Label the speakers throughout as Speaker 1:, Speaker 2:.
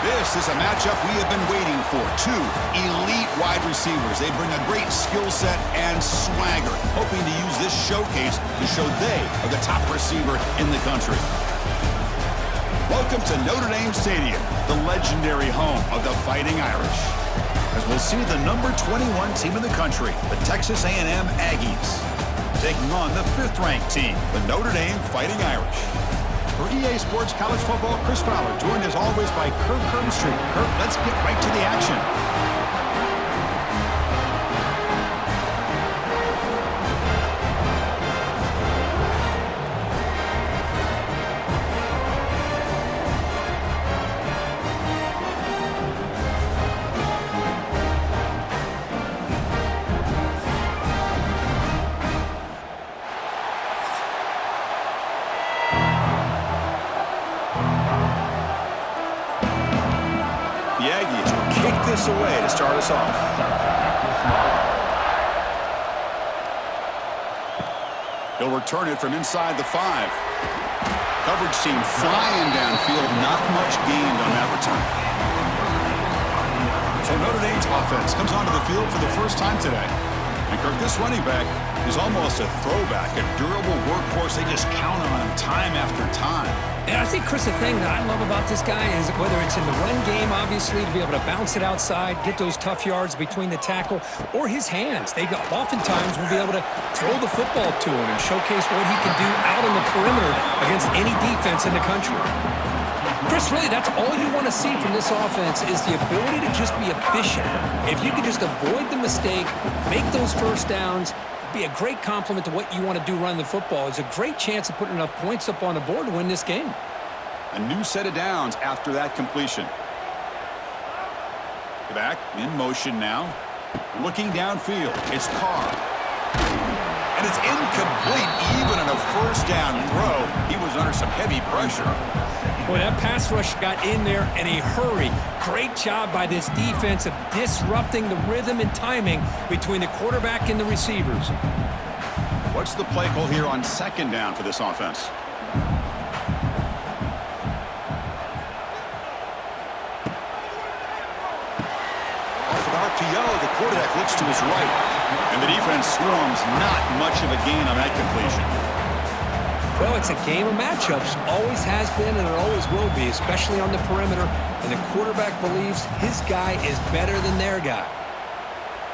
Speaker 1: This is a matchup we have been waiting for. Two elite wide receivers. They bring a great skill set and swagger, hoping to use this showcase to show they are the top receiver in the country. Welcome to Notre Dame Stadium, the legendary home of the Fighting Irish. As we'll see the number 21 team in the country, the Texas A&M Aggies, taking on the 5th-ranked team, the Notre Dame Fighting Irish. For EA Sports College Football, Chris Fowler, joined as always by Kirk Herbstreit. Kirk, let's get right to the action. The Aggies will kick this away to start us off. He'll return it from inside the 5. Coverage team flying downfield. Not much gained on that return. So Notre Dame's offense comes onto the field for the first time today. And Kirk, this running back is almost a throwback, a durable workhorse. They just count on him time after time.
Speaker 2: And I think, Chris, the thing that I love about this guy is whether it's in the run game, obviously, to be able to bounce it outside, get those tough yards between the tackle, or his hands. They oftentimes will be able to throw the football to him and showcase what he can do out on the perimeter against any defense in the country. Chris, really, that's all you want to see from this offense is the ability to just be efficient. If you can just avoid the mistake, make those first downs, be a great compliment to what you want to do running the football. It's a great chance of putting enough points up on the board to win this game.
Speaker 1: A new set of downs after that completion. Back in motion now. Looking downfield. It's Carr. And it's incomplete even on a first down throw. He was under some heavy pressure.
Speaker 2: Boy, that pass rush got in there in a hurry. Great job by this defense of disrupting the rhythm and timing between the quarterback and the receivers.
Speaker 1: What's the play call here on second down for this offense? Off an RPO, the quarterback looks to his right. And the defense swarms. Not much of a gain on that completion.
Speaker 2: Well, it's a game of matchups. Always has been and it always will be, especially on the perimeter. And the quarterback believes his guy is better than their guy.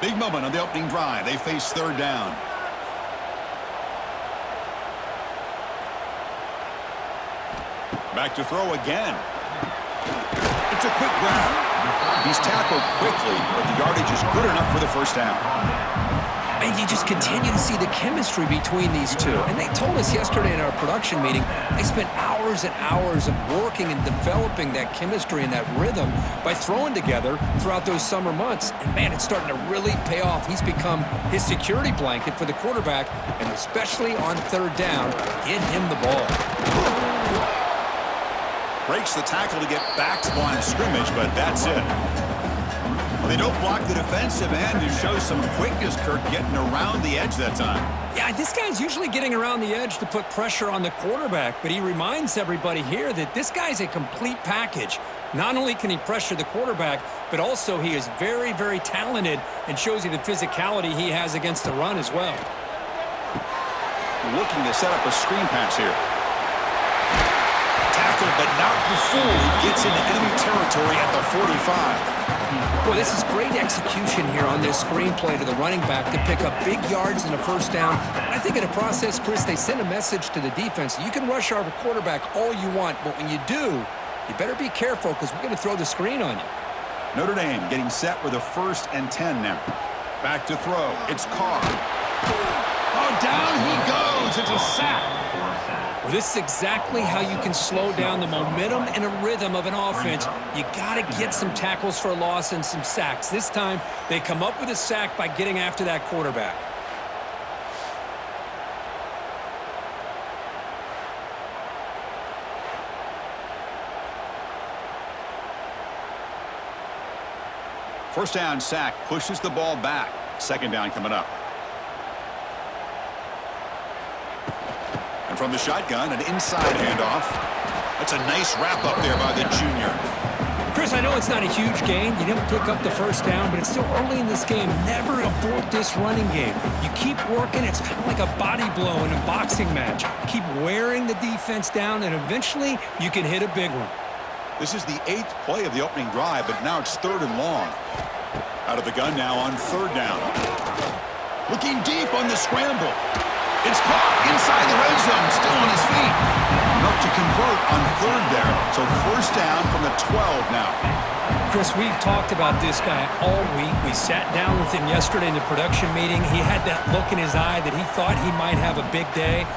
Speaker 1: Big moment on the opening drive. They face third down. Back to throw again. It's a quick grab. He's tackled quickly, but the yardage is good enough for the first down.
Speaker 2: And you just continue to see the chemistry between these two. And they told us yesterday in our production meeting, they spent hours and hours of working and developing that chemistry and that rhythm by throwing together throughout those summer months. And, man, it's starting to really pay off. He's become his security blanket for the quarterback, and especially on third down, get him the ball.
Speaker 1: Breaks the tackle to get back to the line of scrimmage, but that's it. Well, they don't block the defensive end and show some quickness, Kirk, getting around the edge that time.
Speaker 2: Yeah, this guy's usually getting around the edge to put pressure on the quarterback, but he reminds everybody here that this guy's a complete package. Not only can he pressure the quarterback, but also he is very, very talented and shows you the physicality he has against the run as well.
Speaker 1: Looking to set up a screen pass here. Tackled, but not before he gets into enemy territory at the 45.
Speaker 2: Boy, this is great execution here on this screenplay to the running back to pick up big yards and a first down. I think in the process, Chris, they send a message to the defense. You can rush our quarterback all you want, but when you do, you better be careful because we're going to throw the screen on you.
Speaker 1: Notre Dame getting set with a 1st and 10 now. Back to throw. It's Carr. Oh, down he goes. It's a sack.
Speaker 2: Well, this is exactly how you can slow down the momentum and a rhythm of an offense. You got to get some tackles for a loss and some sacks. This time, they come up with a sack by getting after that quarterback.
Speaker 1: First down sack pushes the ball back. Second down coming up. And from the shotgun, an inside handoff. That's a nice wrap up there by the junior.
Speaker 2: Chris, I know know it's not a huge gain. You didn't pick up the first down, but it's still early in this game. Never abort this running game. You keep working. It's kind of like a body blow in a boxing match. Keep wearing the defense down, and eventually you can hit a big one.
Speaker 1: This is the 8th play of the opening drive, but now it's 3rd and long. Out of the gun now on 3rd down. Looking deep on the scramble. It's caught inside the red zone, still on his feet. Enough to convert on 3rd there. So 1st down from the 12 now.
Speaker 2: Chris, we've talked about this guy all week. We sat down with him yesterday in the production meeting. He had that look in his eye that he thought he might have a big day.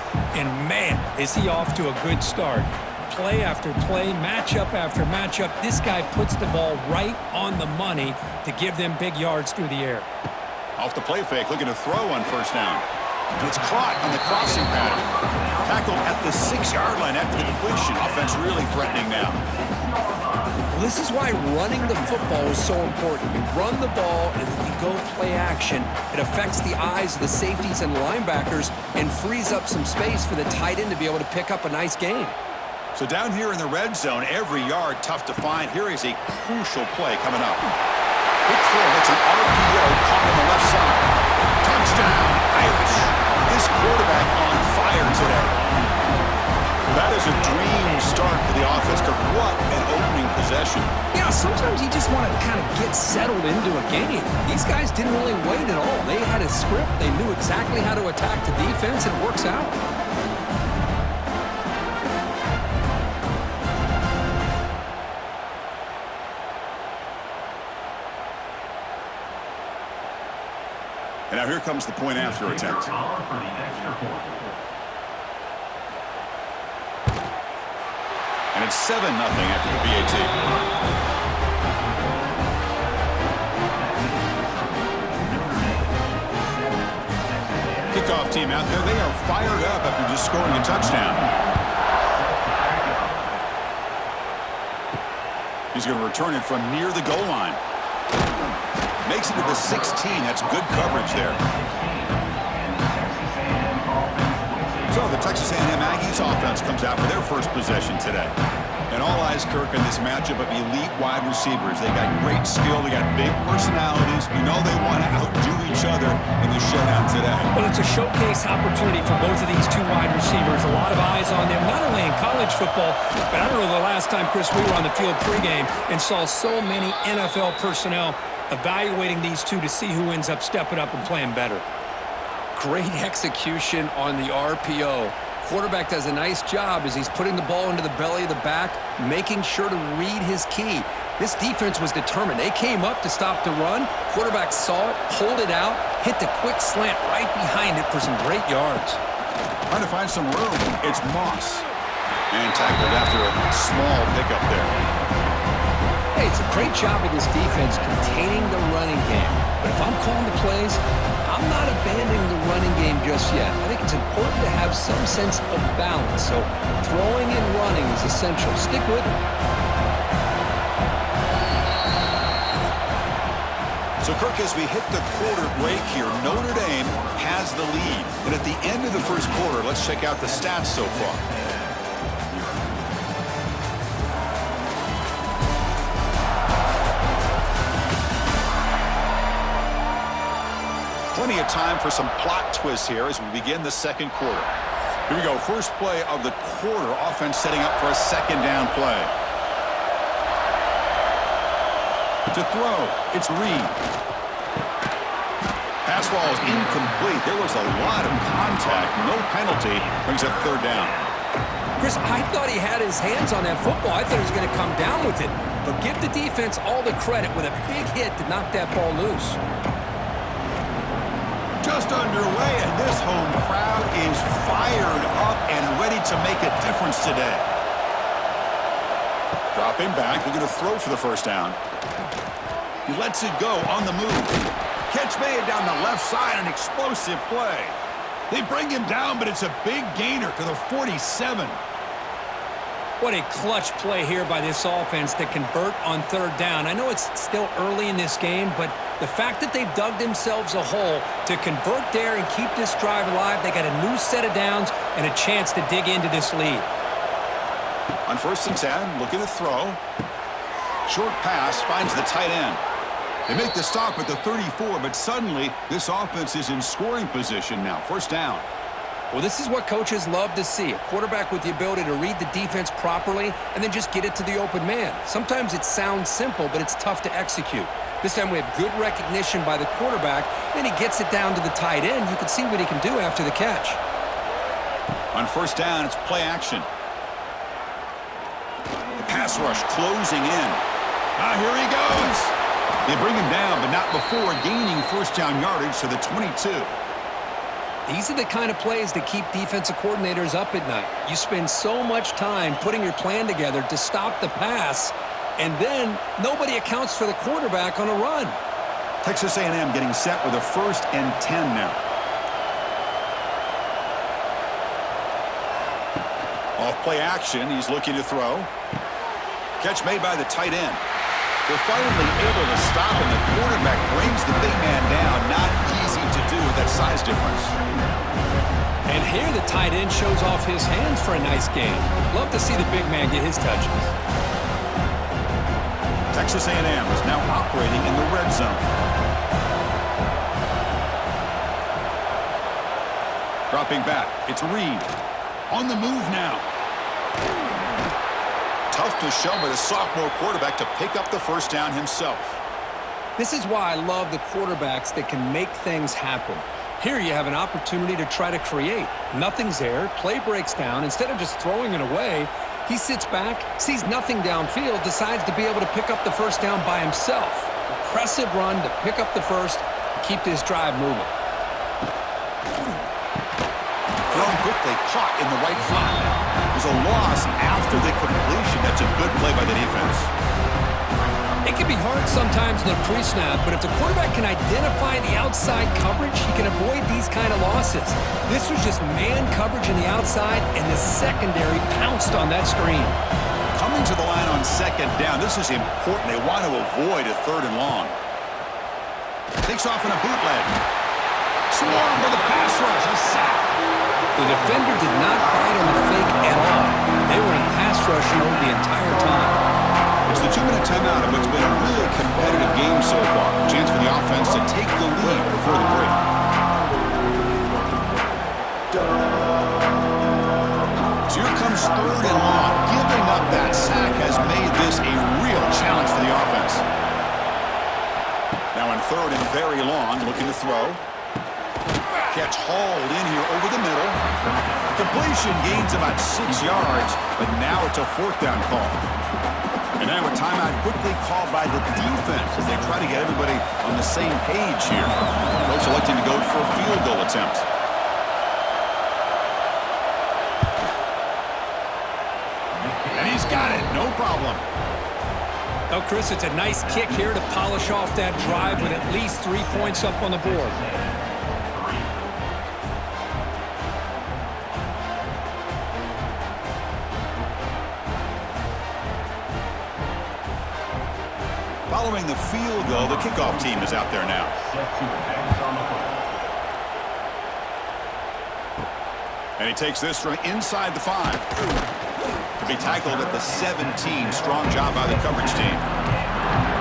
Speaker 2: And man, is he off to a good start. Play after play, matchup after matchup, this guy puts the ball right on the money to give them big yards through the air.
Speaker 1: Off the play fake, looking to throw on 1st down. And it's caught on the crossing pattern. Tackled at the 6-yard line after the completion. Offense really threatening now.
Speaker 2: Well, this is why running the football is so important. You run the ball and then you go play action. It affects the eyes of the safeties and linebackers and frees up some space for the tight end to be able to pick up a nice gain.
Speaker 1: So down here in the red zone, every yard tough to find. Here is a crucial play coming up. Big throw, that's an RPO caught on the left side. Touchdown, Irish. This quarterback on fire today. That is a dream start for the offense. What an opening possession.
Speaker 2: Yeah, sometimes you just want to kind of get settled into a game. These guys didn't really wait at all. They had a script. They knew exactly how to attack the defense, and it works out.
Speaker 1: And now here comes the point after attempt. And it's 7-0 after the BAT. Kickoff team out there. They are fired up after just scoring a touchdown. He's going to return it from near the goal line. Makes it to the 16. That's good coverage there. So the Texas A&M Aggies offense comes out for their first possession today. And all eyes, Kirk, in this matchup of elite wide receivers. They got great skill. They got big personalities. You know they want to outdo each other in the showdown today.
Speaker 2: Well, it's a showcase opportunity for both of these two wide receivers. A lot of eyes on them, not only in college football, but I don't know the last time, Chris, we were on the field pregame and saw so many NFL personnel evaluating these two to see who ends up stepping up and playing better. Great execution on the RPO. Quarterback does a nice job as he's putting the ball into the belly of the back, making sure to read his key. This defense was determined. They came up to stop the run. Quarterback saw it, pulled it out, hit the quick slant right behind it for some great yards.
Speaker 1: Trying to find some room. It's Moss. And tackled after a small pickup there.
Speaker 2: Hey, it's a great job of this defense containing the running game. But if I'm calling the plays, I'm not abandoning the running game just yet. I think it's important to have some sense of balance. So throwing and running is essential. Stick with it.
Speaker 1: So, Kirk, as we hit the quarter break here, Notre Dame has the lead. And at the end of the first quarter, let's check out the stats so far. Plenty of time for some plot twists here as we begin the second quarter. Here we go. First play of the quarter. Offense setting up for a 2nd down play. To throw, it's Reed. Pass ball is incomplete. There was a lot of contact. No penalty. Brings up 3rd down.
Speaker 2: Chris, I thought he had his hands on that football. I thought he was going to come down with it. But give the defense all the credit with a big hit to knock that ball loose.
Speaker 1: Just underway, and this home crowd is fired up and ready to make a difference today. Dropping back, looking to throw for the 1st down. He lets it go on the move. Catch made down the left side, an explosive play. They bring him down, but it's a big gainer to the 47.
Speaker 2: What a clutch play here by this offense to convert on 3rd down. I know it's still early in this game, but the fact that they've dug themselves a hole to convert there and keep this drive alive, they got a new set of downs and a chance to dig into this lead.
Speaker 1: On 1st and 10, looking to throw. Short pass finds the tight end. They make the stop at the 34, but suddenly this offense is in scoring position now. First down.
Speaker 2: Well, this is what coaches love to see. A quarterback with the ability to read the defense properly and then just get it to the open man. Sometimes it sounds simple, but it's tough to execute. This time we have good recognition by the quarterback, then he gets it down to the tight end. You can see what he can do after the catch.
Speaker 1: On first down, it's play action. The pass rush closing in. Here he goes. They bring him down, but not before gaining first down yardage to the 22.
Speaker 2: These are the kind of plays that keep defensive coordinators up at night. You spend so much time putting your plan together to stop the pass, and then nobody accounts for the quarterback on a run.
Speaker 1: Texas A&M getting set with a 1st and 10 now. Off play action, he's looking to throw. Catch made by the tight end. They're finally able to stop him. The quarterback brings the big man down. Not easy to do with that size difference.
Speaker 2: And here the tight end shows off his hands for a nice game. Love to see the big man get his touches.
Speaker 1: Texas A&M is now operating in the red zone. Dropping back, it's Reed. On the move now. Tough to show by the sophomore quarterback to pick up the first down himself.
Speaker 2: This is why I love the quarterbacks that can make things happen. Here you have an opportunity to try to create. Nothing's there, play breaks down. Instead of just throwing it away, he sits back, sees nothing downfield, decides to be able to pick up the first down by himself. Impressive run to pick up the first, keep this drive moving.
Speaker 1: Thrown quickly, caught in the right flat. There's a loss after the completion. That's a good play by the defense.
Speaker 2: It can be hard sometimes in the pre-snap, but if the quarterback can identify the outside coverage, he can avoid these kind of losses. This was just man coverage in the outside, and the secondary pounced on that screen.
Speaker 1: Coming to the line on second down, this is important. They want to avoid a 3rd and long. Takes off in a bootleg. Swarmed by the pass rush. A sack.
Speaker 2: The defender did not bite on the fake at all. They were in pass rush mode the entire time.
Speaker 1: It's the 2-minute timeout of what's been a really competitive game so far. Chance for the offense to take the lead before the break. So here comes 3rd and long. Giving up that sack has made this a real challenge for the offense. Now on 3rd and very long, looking to throw. Catch hauled in here over the middle. Completion gains about 6 yards, but now it's a 4th down call. And now a timeout quickly called by the defense as they try to get everybody on the same page here. Coach electing to go for a field goal attempt. And he's got it, no problem.
Speaker 2: Oh, Chris, it's a nice kick here to polish off that drive with at least 3 points up on the board.
Speaker 1: Following the field goal, the kickoff team is out there now. And he takes this from inside the 5. To be tackled at the 17. Strong job by the coverage team.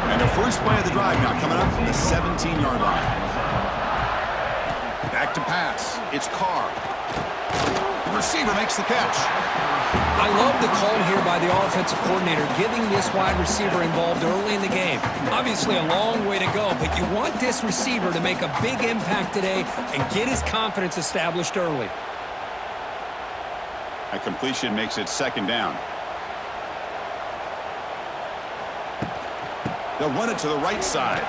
Speaker 1: And the first play of the drive now coming up from the 17-yard line. Back to pass. It's Carr. The receiver makes the catch.
Speaker 2: I love the call here by the offensive coordinator, getting this wide receiver involved early in the game. Obviously a long way to go, but you want this receiver to make a big impact today and get his confidence established early.
Speaker 1: A completion makes it 2nd down. They'll run it to the right side.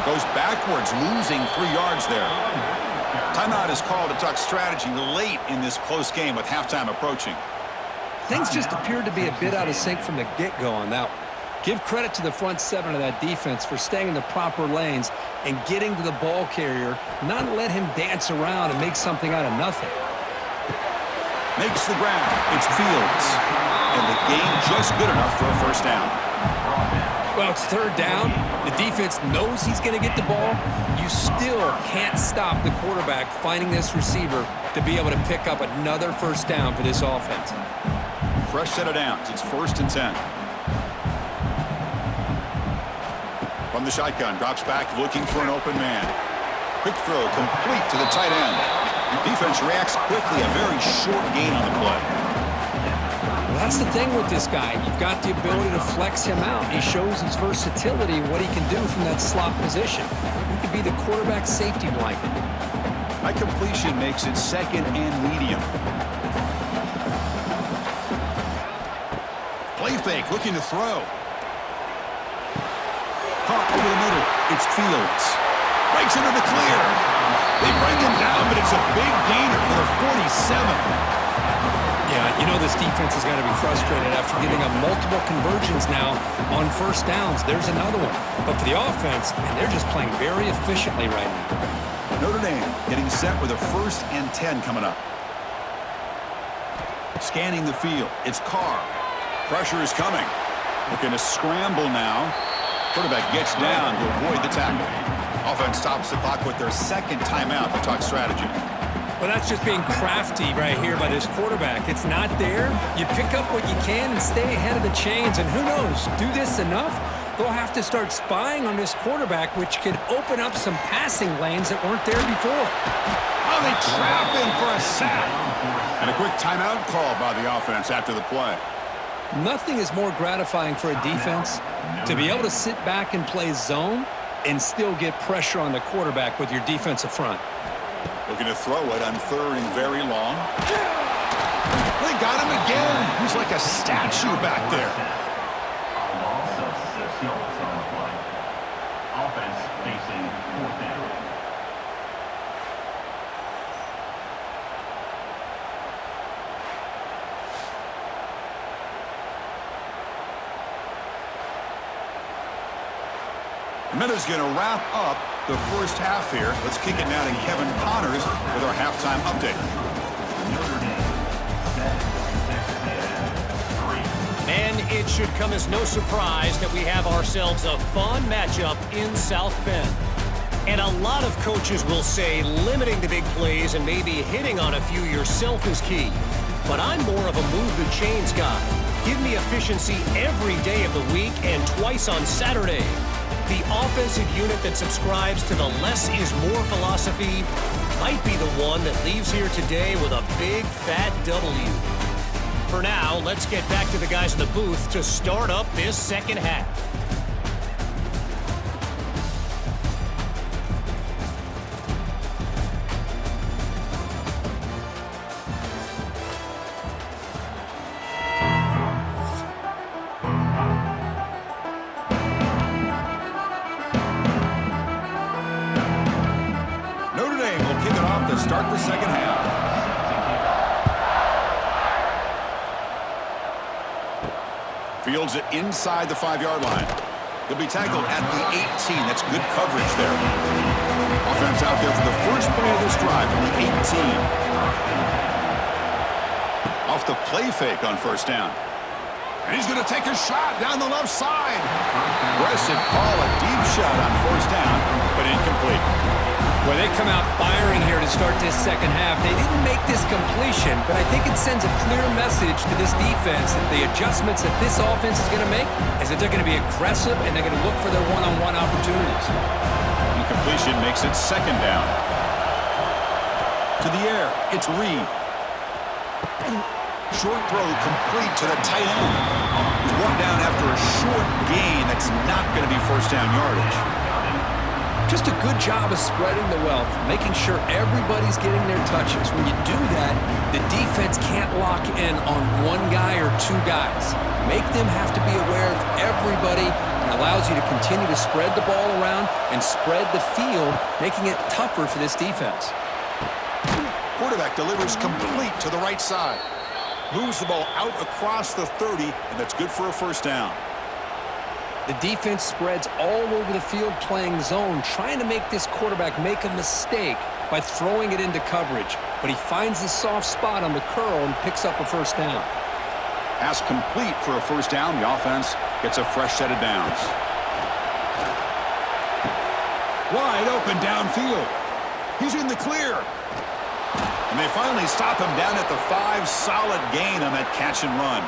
Speaker 1: Goes backwards, losing 3 yards there. Timeout is called to talk strategy late in this close game with halftime approaching.
Speaker 2: Things just appeared to be a bit out of sync from the get-go on that one. Give credit to the front 7 of that defense for staying in the proper lanes and getting to the ball carrier, not let him dance around and make something out of nothing.
Speaker 1: Makes the ground. It's Fields. And the game just good enough for a first down.
Speaker 2: Well, it's 3rd down. The defense knows he's going to get the ball. You still can't stop the quarterback finding this receiver to be able to pick up another first down for this offense.
Speaker 1: Fresh set of downs. It's 1st and 10. From the shotgun, drops back looking for an open man. Quick throw complete to the tight end. Defense reacts quickly, a very short gain on the play.
Speaker 2: Well, that's the thing with this guy. You've got the ability to flex him out. He shows his versatility, what he can do from that slot position. He could be the quarterback safety blanket.
Speaker 1: High completion makes it second and medium. Play fake, looking to throw. Caught over the middle. It's Fields. Breaks into the clear. They bring him down, but it's a big gainer for the 47.
Speaker 2: Yeah, you know this defense is going to be frustrated after giving up multiple conversions now on first downs. There's another one. But for the offense, man, they're just playing very efficiently right now.
Speaker 1: Notre Dame getting set with a 1st and 10 coming up. Scanning the field. It's Carr. Pressure is coming. Looking to scramble now. Quarterback gets down to avoid the tackle. Offense stops the clock with their 2nd timeout to talk strategy.
Speaker 2: Well, that's just being crafty right here by this quarterback. It's not there. You pick up what you can and stay ahead of the chains. And who knows, do this enough, they'll have to start spying on this quarterback, which could open up some passing lanes that weren't there before.
Speaker 1: Oh, they trap him for a sack. And a quick timeout call by the offense after the play.
Speaker 2: Nothing is more gratifying for a defense to be able to sit back and play zone and still get pressure on the quarterback with your defensive front.
Speaker 1: Looking to throw it on 3rd and very long. They got him again. He's like a statue back there.
Speaker 3: A loss of 6 yards on the play. Offense facing 4th down.
Speaker 1: Minutes going to wrap up the first half here. Let's kick it now to Kevin Connors with our halftime update.
Speaker 4: And it should come as no surprise that we have ourselves a fun matchup in South Bend. And a lot of coaches will say limiting the big plays and maybe hitting on a few yourself is key. But I'm more of a move the chains guy. Give me efficiency every day of the week and twice on Saturday. The offensive unit that subscribes to the less is more philosophy might be the one that leaves here today with a big fat W. For now, let's get back to the guys in the booth to start up this second half.
Speaker 1: Start the second half. Fields it inside the 5-yard line. He'll be tackled at the 18. That's good coverage there. Offense out there for the first play of this drive from the 18. Off the play fake on 1st down. And he's going to take a shot down the left side. Aggressive call, a deep shot on 1st down, but incomplete.
Speaker 2: Well, they come out firing here to start this second half. They didn't make this completion, but I think it sends a clear message to this defense that the adjustments that this offense is going to make is that they're going to be aggressive and they're going to look for their one-on-one opportunities.
Speaker 1: Incompletion makes it 2nd down. To the air, it's Reed. Short throw complete to the tight end. He's brought down after a short gain that's not going to be 1st down yardage.
Speaker 2: Just a good job of spreading the wealth, making sure everybody's getting their touches. When you do that, the defense can't lock in on one guy or 2 guys. Make them have to be aware of everybody. It allows you to continue to spread the ball around and spread the field, making it tougher for this defense.
Speaker 1: Quarterback delivers complete to the right side. Moves the ball out across the 30, and that's good for a 1st down.
Speaker 2: The defense spreads all over the field playing zone, trying to make this quarterback make a mistake by throwing it into coverage. But he finds the soft spot on the curl and picks up a 1st down.
Speaker 1: Pass complete for a 1st down. The offense gets a fresh set of downs. Wide open downfield. He's in the clear. And they finally stop him down at the 5. Solid gain on that catch and run.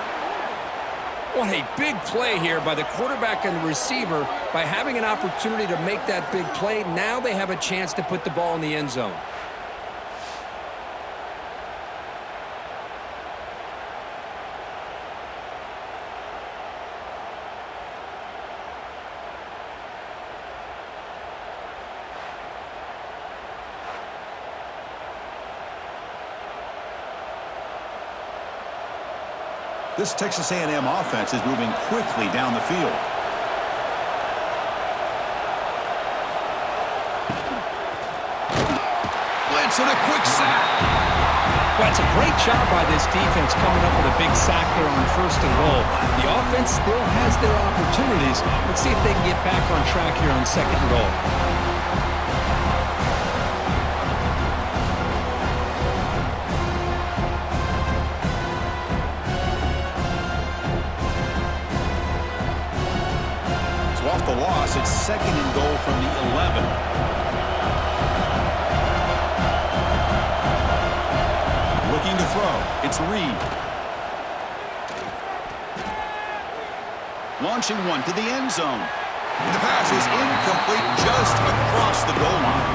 Speaker 2: What a big play here by the quarterback and the receiver. By having an opportunity to make that big play, now they have a chance to put the ball in the end zone.
Speaker 1: This Texas A&M offense is moving quickly down the field. Blitz and a quick sack.
Speaker 2: Well, it's a great job by this defense coming up with a big sack there on 1st and goal. The offense still has their opportunities. Let's see if they can get back on track here on 2nd and goal.
Speaker 1: Off the loss, it's 2nd and goal from the 11. Looking to throw. It's Reed. Launching one to the end zone. And the pass is incomplete just across the goal line.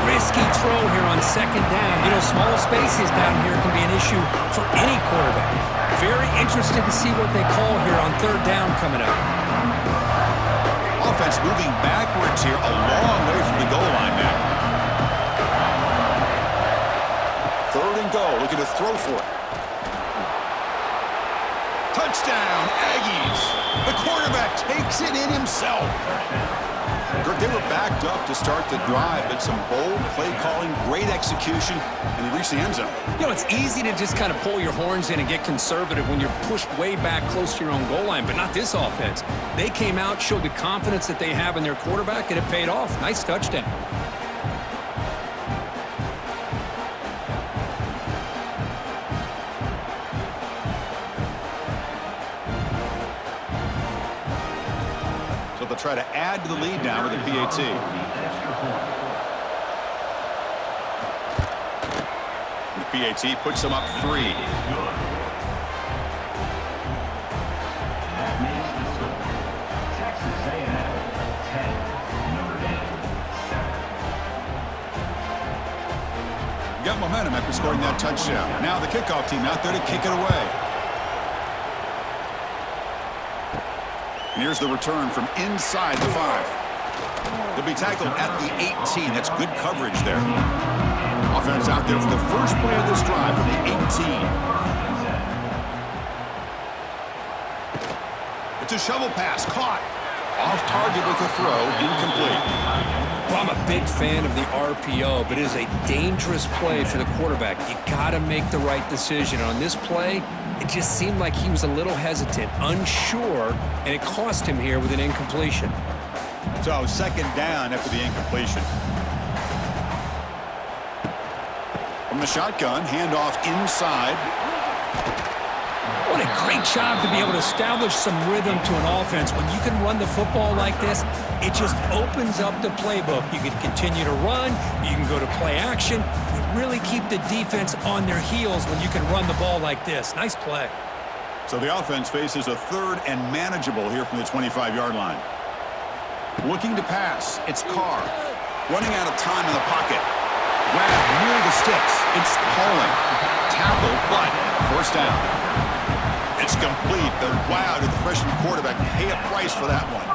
Speaker 2: Risky throw here on 2nd down. You know, small spaces down here can be an issue for any quarterback. Very interested to see what they call here on 3rd down coming up.
Speaker 1: Offense moving backwards here, a long way from the goal line now. 3rd and goal, looking to throw for it. Touchdown, Aggies! The quarterback takes it in himself. Kirk, they were backed up to start the drive, but some bold play calling, great execution, and they reached the end zone.
Speaker 2: You know, it's easy to just kind of pull your horns in and get conservative when you're pushed way back close to your own goal line, but not this offense. They came out, showed the confidence that they have in their quarterback, and it paid off. Nice touchdown.
Speaker 1: So they'll try to add to the lead now with a PAT. The PAT puts them up 3.
Speaker 3: That makes the score. Texas A&M 10, Notre Dame 7.
Speaker 1: Got momentum after scoring that touchdown. Now the kickoff team out there to kick it away. And here's the return from inside the 5. They'll be tackled at the 18. That's good coverage there. Offense out there for the first play of this drive from the 18. It's a shovel pass, caught. Off target with a throw, incomplete.
Speaker 2: Well, I'm a big fan of the RPO, but it is a dangerous play for the quarterback. You got to make the right decision. On this play, it just seemed like he was a little hesitant, unsure, and it cost him here with an incompletion.
Speaker 1: So 2nd down after the incompletion. From the shotgun, handoff inside.
Speaker 2: What a great job to be able to establish some rhythm to an offense. When you can run the football like this, it just opens up the playbook. You can continue to run. You can go to play action. You really keep the defense on their heels when you can run the ball like this. Nice play.
Speaker 1: So the offense faces a 3rd and manageable here from the 25-yard line. Looking to pass. It's Carr. Running out of time in the pocket. Grab near the sticks. It's Pauling. Tackle, but 1st down. It's complete. But wow, did the freshman quarterback pay a price for that one.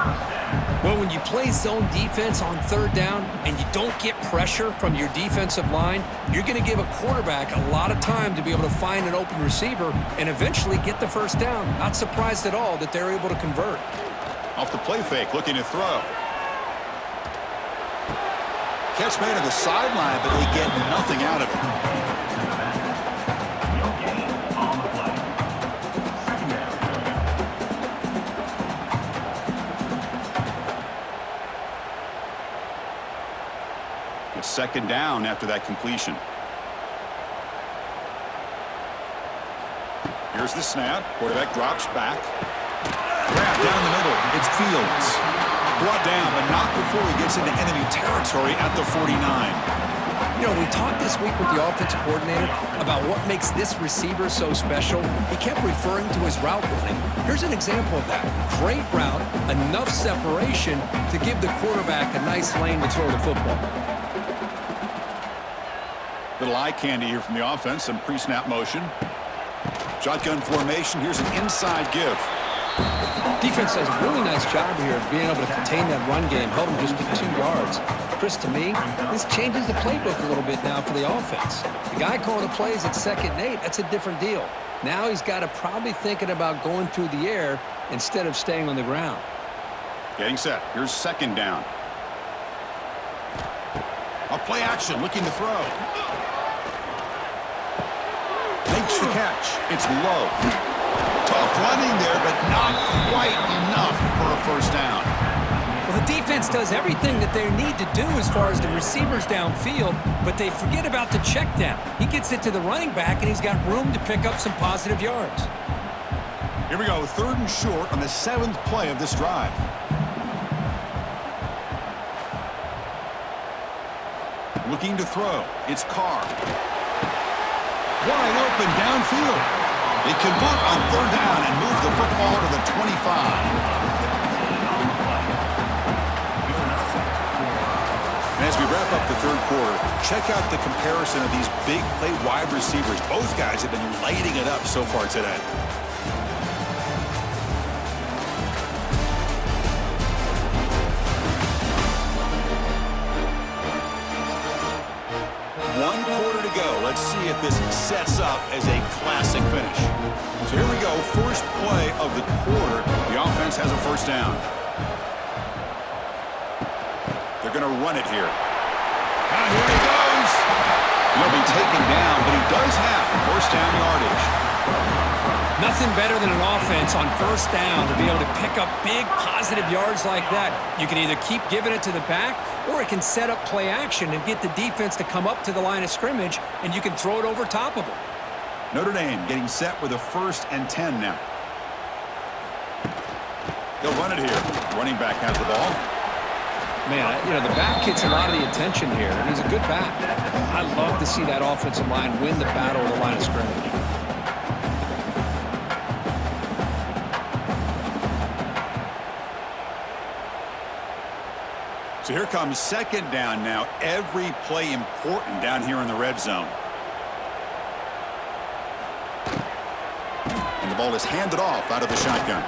Speaker 2: Well, when you play zone defense on 3rd down and you don't get pressure from your defensive line, you're going to give a quarterback a lot of time to be able to find an open receiver and eventually get the 1st down. Not surprised at all that they're able to convert.
Speaker 1: Off the play fake, looking to throw. Catch made to the sideline, but they get nothing out of it.
Speaker 3: No gain on the play. 2nd down.
Speaker 1: It's 2nd down after that completion. Here's the snap. Quarterback drops back. Grab down the middle. It's Fields. Brought down, but not before he gets into enemy territory at the 49.
Speaker 2: You know, we talked this week with the offensive coordinator about what makes this receiver so special. He kept referring to his route running. Here's an example of that. Great route, enough separation to give the quarterback a nice lane to throw the football.
Speaker 1: Little eye candy here from the offense, some pre-snap motion. Shotgun formation, here's an inside give.
Speaker 2: Defense does a really nice job here of being able to contain that run game, held him just to 2 yards. Chris, to me, this changes the playbook a little bit now for the offense. The guy calling the plays at 2nd and 8, that's a different deal. Now he's got to probably thinking about going through the air instead of staying on the ground.
Speaker 1: Getting set. Here's 2nd down. A play action, looking to throw. Makes the catch. It's low. Tough running there, but not quite enough for a 1st down.
Speaker 2: Well, the defense does everything that they need to do as far as the receivers downfield, but they forget about the check down. He gets it to the running back, and he's got room to pick up some positive yards.
Speaker 1: Here we go, 3rd and short on the 7th play of this drive. Looking to throw. It's Carr. Wide open downfield. They convert on 3rd down and move the football to the 25. And as we wrap up the 3rd quarter, check out the comparison of these big play wide receivers. Both guys have been lighting it up so far today. One quarter to go. Let's see if this sets up as a classic finish. So here we go. First play of the quarter. The offense has a 1st down. They're going to run it here. And here he goes. He'll be taken down, but he does have 1st down yardage.
Speaker 2: Nothing better than an offense on 1st down to be able to pick up big positive yards like that. You can either keep giving it to the back, or it can set up play action and get the defense to come up to the line of scrimmage, and you can throw it over top of them.
Speaker 1: Notre Dame getting set with a 1st and 10 now. They'll run it here. Running back has the ball.
Speaker 2: Man, you know, the back gets a lot of the attention here, and he's a good back. I love to see that offensive line win the battle of the line of scrimmage.
Speaker 1: So here comes 2nd down now. Every play important down here in the red zone. And the ball is handed off out of the shotgun.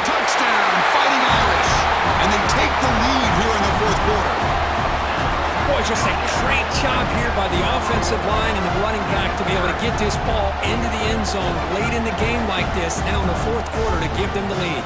Speaker 1: Touchdown, Fighting Irish. And they take the lead here in the 4th quarter.
Speaker 2: Boy, just a great job here by the offensive line and the running back to be able to get this ball into the end zone late in the game like this, now in the 4th quarter, to give them the lead.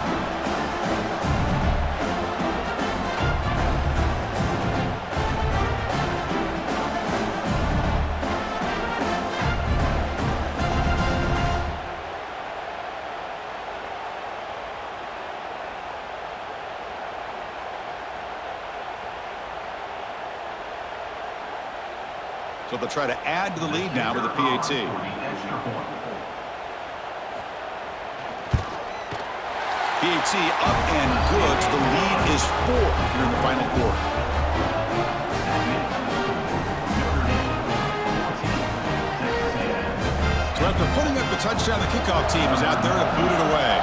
Speaker 1: So they'll try to add to the lead now with a PAT. PAT up and good. So the lead is 4 here in the final quarter. So after putting up the touchdown, the kickoff team is out there to boot it away.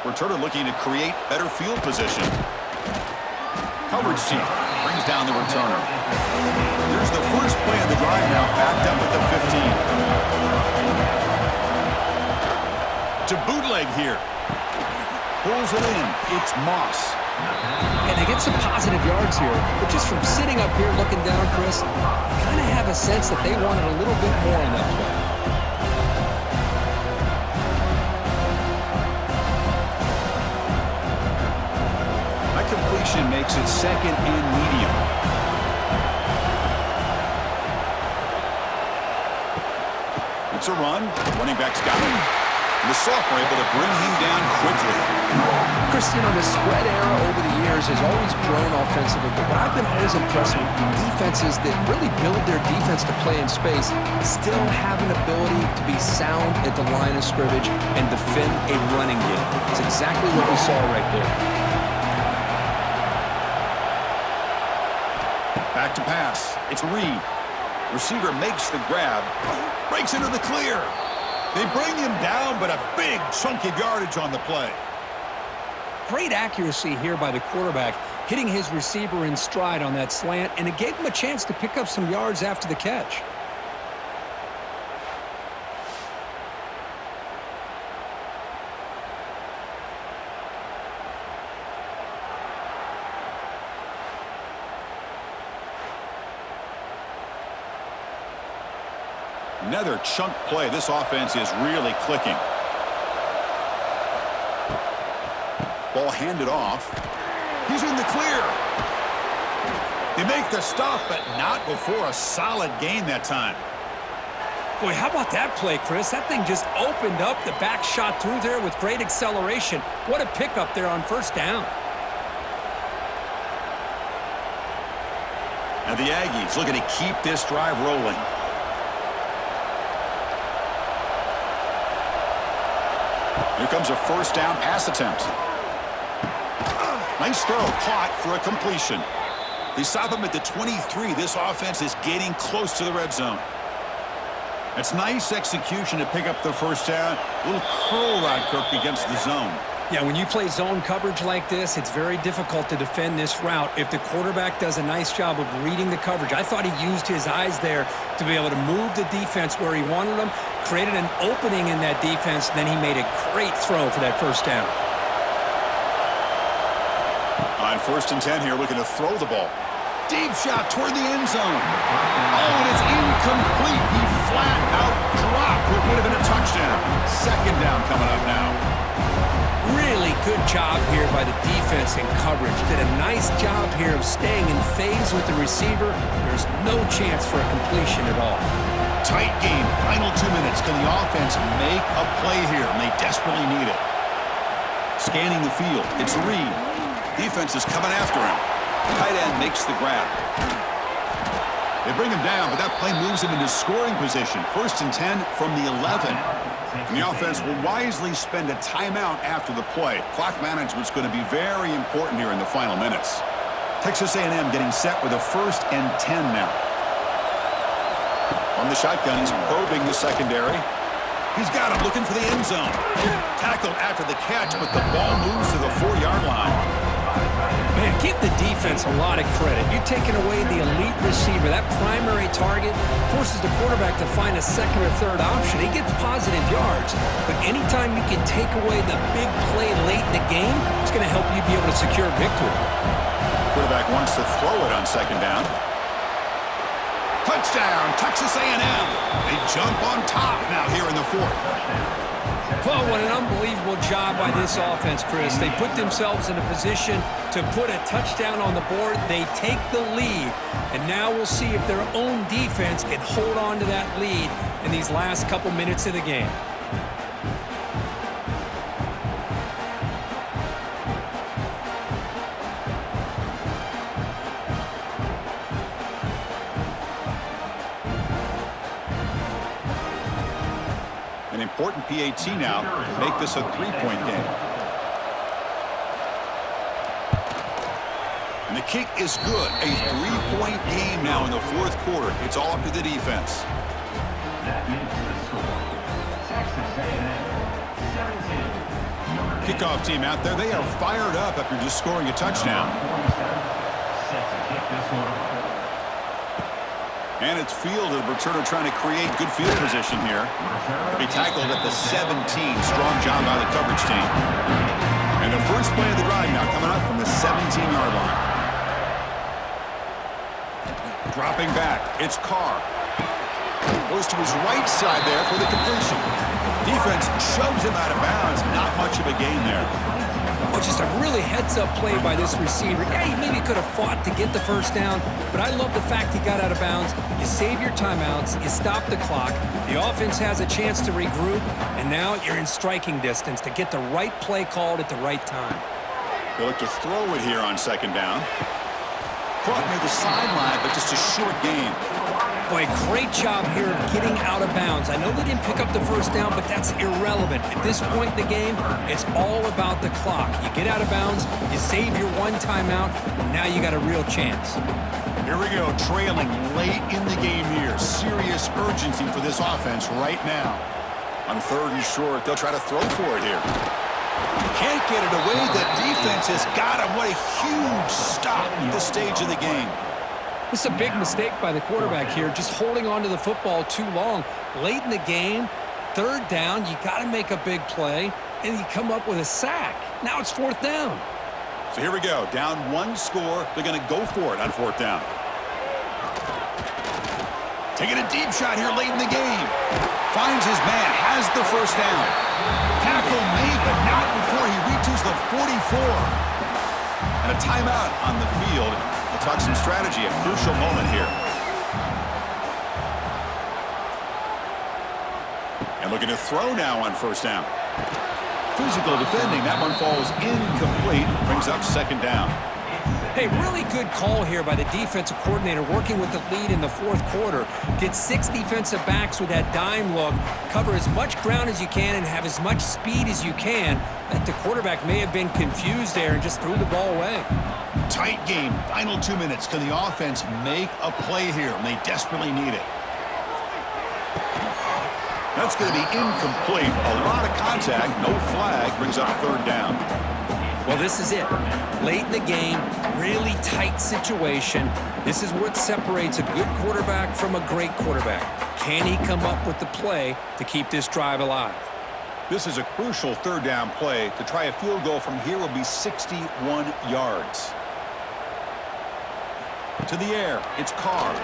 Speaker 1: Returner looking to create better field position. Coverage team brings down the returner. Here's the first play of the drive now, backed up at the 15. To bootleg here. Pulls it in. It's Moss.
Speaker 2: And they get some positive yards here, but just from sitting up here looking down, Chris, you kind of have a sense that they wanted a little bit more on that play.
Speaker 1: Completion makes it 2nd and medium. It's a run. Running back's got him. And the sophomore able to bring him down quickly.
Speaker 2: Chris, you know, the spread era over the years has always grown offensively, but what I've been always impressed with, the defenses that really build their defense to play in space still have an ability to be sound at the line of scrimmage and defend a running game. It's exactly what we saw right there.
Speaker 1: Back to pass. It's Reed. Receiver makes the grab. Breaks into the clear. They bring him down, but a big chunk of yardage on the play.
Speaker 2: Great accuracy here by the quarterback, hitting his receiver in stride on that slant, and it gave him a chance to pick up some yards after the catch.
Speaker 1: Another chunk play. This offense is really clicking. Ball handed off. He's in the clear. They make the stop, but not before a solid gain that time.
Speaker 2: Boy, how about that play, Chris? That thing just opened up. The back shot through there with great acceleration. What a pickup there on first down.
Speaker 1: And the Aggies looking to keep this drive rolling. Here comes a first down pass attempt. Nice throw, caught for a completion. They stop him at the 23. This offense is getting close to the red zone. That's nice execution to pick up the first down. A little curl route, Kirk, against the zone.
Speaker 2: Yeah, when you play zone coverage like this, it's very difficult to defend this route if the quarterback does a nice job of reading the coverage. I thought he used his eyes there to be able to move the defense where he wanted them, created an opening in that defense, then he made a great throw for that first down.
Speaker 1: On 1st and 10 here, looking to throw the ball. Deep shot toward the end zone. Oh, and it's incomplete. He flat out dropped what would have been a touchdown. Second down coming up now.
Speaker 2: Really good job here by the defense in coverage. Did a nice job here of staying in phase with the receiver. There's no chance for a completion at all.
Speaker 1: Tight game. Final 2 minutes. Can the offense make a play here? And they desperately need it. Scanning the field. It's Reed. Defense is coming after him. Tight end makes the grab. They bring him down, but that play moves him into scoring position. 1st and 10 from the 11. And the offense will wisely spend a timeout after the play. Clock management's going to be very important here in the final minutes. Texas A&M getting set with a 1st and 10 now. From the shotgun, he's probing the secondary. He's got him looking for the end zone. Tackled after the catch, but the ball moves to the 4-yard line.
Speaker 2: Man, give the defense a lot of credit. You're taking away the elite receiver. That primary target forces the quarterback to find a second or third option. He gets positive yards. But anytime you can take away the big play late in the game, it's going to help you be able to secure victory.
Speaker 1: Quarterback wants to throw it on 2nd down. Touchdown, Texas A&M. They jump on top now here in the 4th.
Speaker 2: Well, what an unbelievable job by this offense, Chris. They put themselves in a position to put a touchdown on the board. They take the lead, and now we'll see if their own defense can hold on to that lead in these last couple minutes of the game.
Speaker 1: An important PAT now to make this a 3-point game. And the kick is good. A 3-point game now in the 4th quarter. It's all up to the defense.
Speaker 3: That makes the score. Texas A&M 17.
Speaker 1: Kickoff team out there. They are fired up after just scoring a touchdown.
Speaker 3: Set to kick this one off.
Speaker 1: And it's fielded. Returner trying to create good field position here. To be tackled at the 17. Strong job by the coverage team. And the first play of the drive now coming up from the 17-yard line. Dropping back. It's Carr. Goes to his right side there for the completion. Defense shoves him out of bounds. Not much of a gain there.
Speaker 2: Oh, just a really heads-up play by this receiver. Yeah, he maybe could have fought to get the first down, but I love the fact he got out of bounds. You save your timeouts, you stop the clock, the offense has a chance to regroup, and now you're in striking distance to get the right play called at the right time.
Speaker 1: They look to throw it here on 2nd down. Caught near the sideline, but just a short gain.
Speaker 2: Boy, great job here of getting out of bounds. I know they didn't pick up the first down, but that's irrelevant. At this point in the game, it's all about the clock. You get out of bounds, you save your one timeout, and now you got a real chance.
Speaker 1: Here we go, trailing late in the game here. Serious urgency for this offense right now. On 3rd and short, they'll try to throw for it here. Can't get it away. The defense has got him. What a huge stop at this stage of the game.
Speaker 2: This is a big mistake by the quarterback here, just holding on to the football too long. Late in the game, 3rd down, you got to make a big play, and you come up with a sack. Now it's 4th down.
Speaker 1: So here we go. Down 1 score. They're going to go for it on 4th down. Taking a deep shot here late in the game. Finds his man, has the 1st down. Tackle made, but not before he reaches the 44. And a timeout on the field. We'll talk some strategy, a crucial moment here. And looking to throw now on 1st down. Physical defending, that one falls incomplete, brings up 2nd down.
Speaker 2: Hey, really good call here by the defensive coordinator working with the lead in the 4th quarter. Get 6 defensive backs with that dime look, cover as much ground as you can and have as much speed as you can. I think the quarterback may have been confused there and just threw the ball away.
Speaker 1: Tight game, final 2 minutes. Can the offense make a play here? And they desperately need it. That's going to be incomplete. A lot of contact, no flag, brings up 3rd down.
Speaker 2: Well, this is it. Late in the game, really tight situation. This is what separates a good quarterback from a great quarterback. Can he come up with the play to keep this drive alive?
Speaker 1: This is a crucial 3rd down play. To try a field goal from here will be 61 yards. To the air, it's Carr.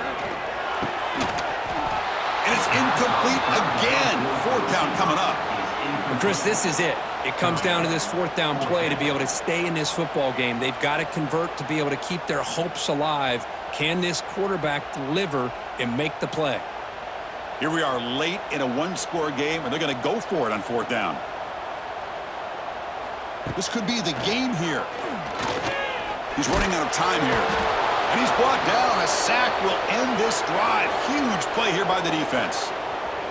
Speaker 1: And it's incomplete again. 4th down coming up.
Speaker 2: And Chris, this is it. It comes down to this 4th down play to be able to stay in this football game. They've got to convert to be able to keep their hopes alive. Can this quarterback deliver and make the play?
Speaker 1: Here we are late in a 1-score game, and they're going to go for it on 4th down. This could be the game here. He's running out of time here. And he's brought down. A sack will end this drive. Huge play here by the defense.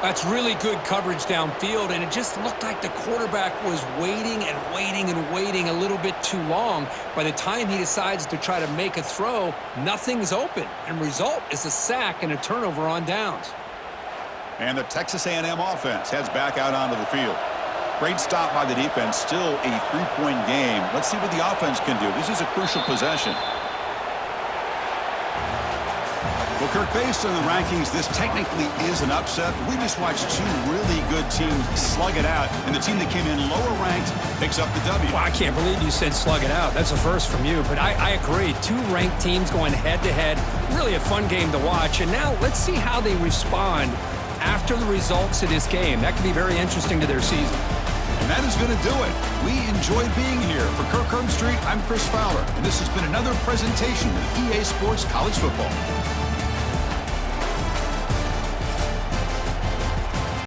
Speaker 2: That's really good coverage downfield, and it just looked like the quarterback was waiting and waiting and waiting a little bit too long. By the time he decides to try to make a throw, nothing's open, and result is a sack and a turnover on downs.
Speaker 1: And the Texas A&M offense heads back out onto the field. Great stop by the defense, still a 3-point game. Let's see what the offense can do. This is a crucial possession. Well, Kirk, based on the rankings, this technically is an upset. We just watched 2 really good teams slug it out, and the team that came in lower ranked picks up the W.
Speaker 2: Well, I can't believe you said slug it out. That's a first from you, but I agree. 2 ranked teams going head-to-head. Really a fun game to watch, and now let's see how they respond after the results of this game. That could be very interesting to their season.
Speaker 1: And that is going to do it. We enjoyed being here. For Kirk Herbstreit, I'm Chris Fowler, and this has been another presentation of EA Sports College Football.